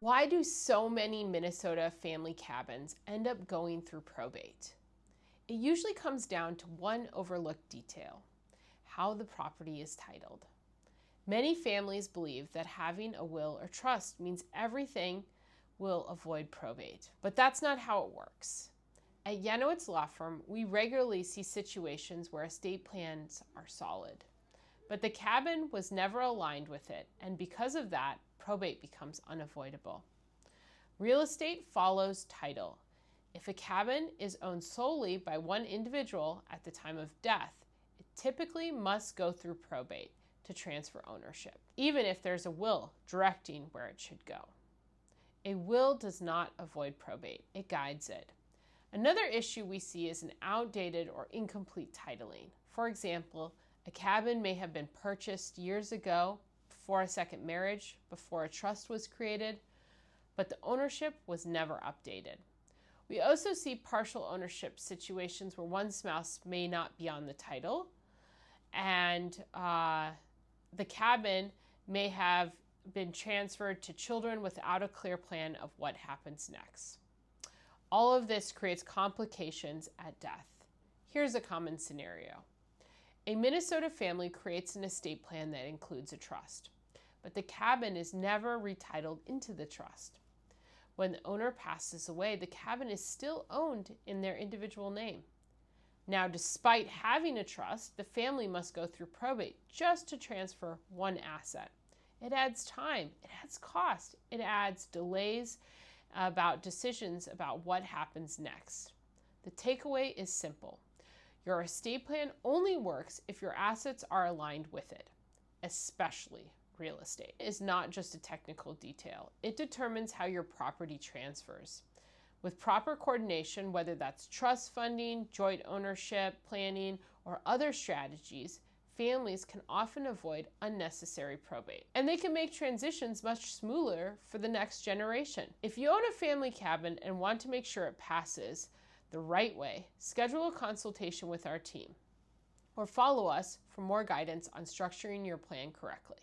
Why do so many Minnesota family cabins end up going through probate? It usually comes down to one overlooked detail: how the property is titled. Many families believe that having a will or trust means everything will avoid probate, but that's not how it works. At Yanowitz Law Firm, we regularly see situations where estate plans are solid, but the cabin was never aligned with it, and because of that, probate becomes unavoidable. Real estate follows title. If a cabin is owned solely by one individual at the time of death, it typically must go through probate to transfer ownership, even if there's a will directing where it should go. A will does not avoid probate, it guides it. Another issue we see is an outdated or incomplete titling. For example, a cabin may have been purchased years ago, before a second marriage, before a trust was created, but the ownership was never updated. We also see partial ownership situations where one spouse may not be on the title, and the cabin may have been transferred to children without a clear plan of what happens next. All of this creates complications at death. Here's a common scenario. A Minnesota family creates an estate plan that includes a trust, but the cabin is never retitled into the trust. When the owner passes away, the cabin is still owned in their individual name. Now, despite having a trust, the family must go through probate just to transfer one asset. It adds time, it adds cost, it adds delays about decisions about what happens next. The takeaway is simple. Your estate plan only works if your assets are aligned with it, especially real estate. It is not just a technical detail. It determines how your property transfers. With proper coordination, whether that's trust funding, joint ownership, planning, or other strategies, families can often avoid unnecessary probate. And they can make transitions much smoother for the next generation. If you own a family cabin and want to make sure it passes the right way, schedule a consultation with our team or follow us for more guidance on structuring your plan correctly.